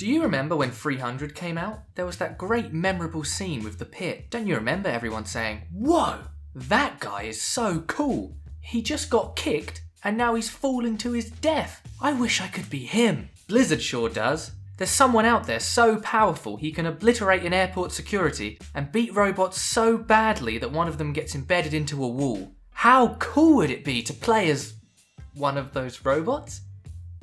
Do you remember when 300 came out? There was that great memorable scene with the pit. Don't you remember everyone saying, "Whoa, that guy is so cool. He just got kicked and now he's falling to his death. I wish I could be him." Blizzard sure does. There's someone out there so powerful he can obliterate an airport security and beat robots so badly that one of them gets embedded into a wall. How cool would it be to play as one of those robots?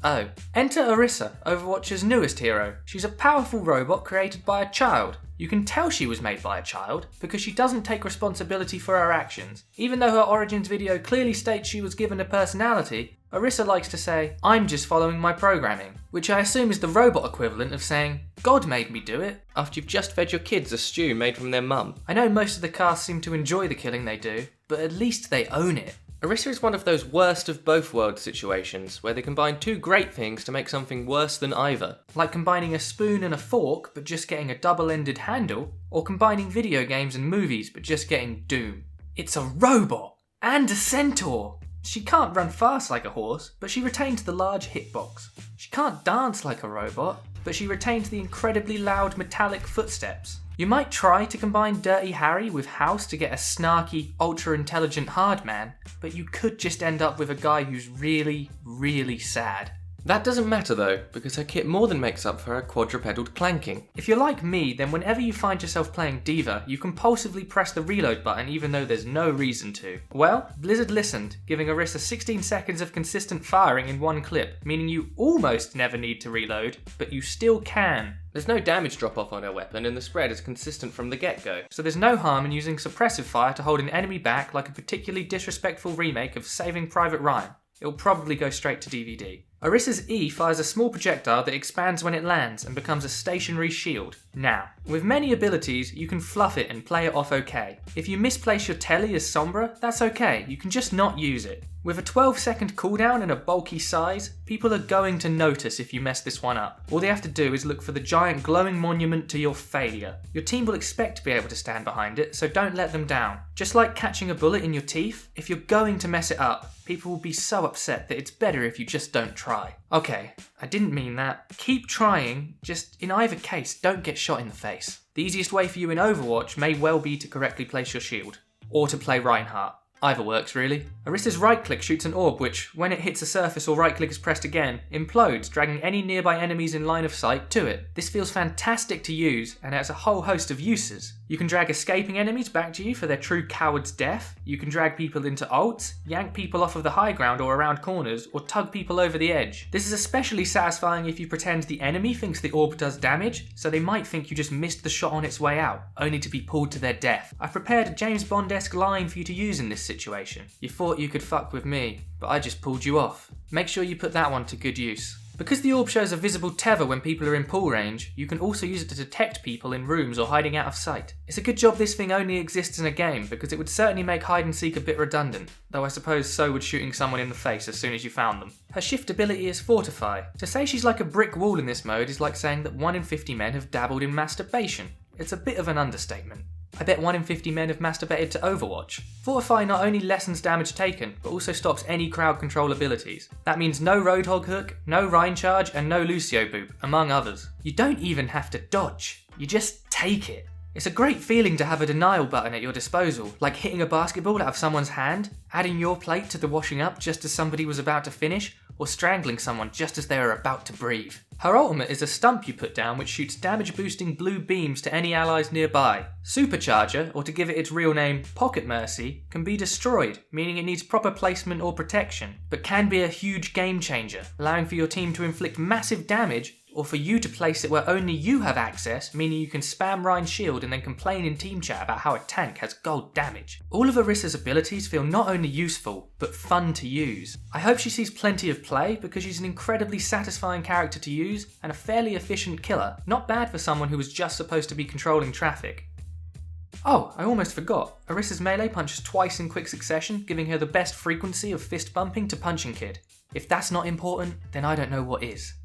Oh, enter Orisa, Overwatch's newest hero. She's a powerful robot created by a child. You can tell she was made by a child because she doesn't take responsibility for her actions. Even though her origins video clearly states she was given a personality, Orisa likes to say, "I'm just following my programming," which I assume is the robot equivalent of saying, "God made me do it," after you've just fed your kids a stew made from their mum. I know most of the cast seem to enjoy the killing they do, but at least they own it. Orisa is one of those worst of both worlds situations, where they combine two great things to make something worse than either. Like combining a spoon and a fork but just getting a double-ended handle, or combining video games and movies but just getting Doom. It's a robot! And a centaur! She can't run fast like a horse, but she retains the large hitbox. She can't dance like a robot, but she retains the incredibly loud metallic footsteps. You might try to combine Dirty Harry with House to get a snarky, ultra-intelligent hard man, but you could just end up with a guy who's really, really sad. That doesn't matter though, because her kit more than makes up for her quadrupedal clanking. If you're like me, then whenever you find yourself playing D.Va, you compulsively press the reload button even though there's no reason to. Well, Blizzard listened, giving Orisa 16 seconds of consistent firing in one clip, meaning you almost never need to reload, but you still can. There's no damage drop off on her weapon and the spread is consistent from the get-go, so there's no harm in using suppressive fire to hold an enemy back like a particularly disrespectful remake of Saving Private Ryan. It'll probably go straight to DVD. Orisa's E fires a small projectile that expands when it lands and becomes a stationary shield. Now, with many abilities, you can fluff it and play it off okay. If you misplace your telly as Sombra, that's okay, you can just not use it. With a 12-second cooldown and a bulky size, people are going to notice if you mess this one up. All they have to do is look for the giant glowing monument to your failure. Your team will expect to be able to stand behind it, so don't let them down. Just like catching a bullet in your teeth, if you're going to mess it up, people will be so upset that it's better if you just don't try. Okay, I didn't mean that. Keep trying, just in either case, don't get shot in the face. The easiest way for you in Overwatch may well be to correctly place your shield, or to play Reinhardt. Either works, really. Orisa's right-click shoots an orb which, when it hits a surface or right-click is pressed again, implodes, dragging any nearby enemies in line of sight to it. This feels fantastic to use, and it has a whole host of uses. You can drag escaping enemies back to you for their true coward's death, you can drag people into ults, yank people off of the high ground or around corners, or tug people over the edge. This is especially satisfying if you pretend the enemy thinks the orb does damage, so they might think you just missed the shot on its way out, only to be pulled to their death. I've prepared a James Bond-esque line for you to use in this situation. You thought you could fuck with me, but I just pulled you off. Make sure you put that one to good use. Because the orb shows a visible tether when people are in pull range, you can also use it to detect people in rooms or hiding out of sight. It's a good job this thing only exists in a game, because it would certainly make hide and seek a bit redundant, though I suppose so would shooting someone in the face as soon as you found them. Her shift ability is Fortify. To say she's like a brick wall in this mode is like saying that 1 in 50 men have dabbled in masturbation. It's a bit of an understatement. I bet 1 in 50 men have masturbated to Overwatch. Fortify not only lessens damage taken, but also stops any crowd control abilities. That means no Roadhog hook, no Rhine charge, and no Lucio boop, among others. You don't even have to dodge, you just take it. It's a great feeling to have a denial button at your disposal, like hitting a basketball out of someone's hand, adding your plate to the washing up just as somebody was about to finish, or strangling someone just as they are about to breathe. Her ultimate is a stump you put down which shoots damage boosting blue beams to any allies nearby. Supercharger, or to give it its real name, Pocket Mercy, can be destroyed, meaning it needs proper placement or protection, but can be a huge game changer, allowing for your team to inflict massive damage, or for you to place it where only you have access, meaning you can spam Rhine's shield and then complain in team chat about how a tank has gold damage. All of Orisa's abilities feel not only useful, but fun to use. I hope she sees plenty of play because she's an incredibly satisfying character to use and a fairly efficient killer, not bad for someone who was just supposed to be controlling traffic. Oh, I almost forgot. Orisa's melee punches twice in quick succession, giving her the best frequency of fist bumping to Punching Kid. If that's not important, then I don't know what is.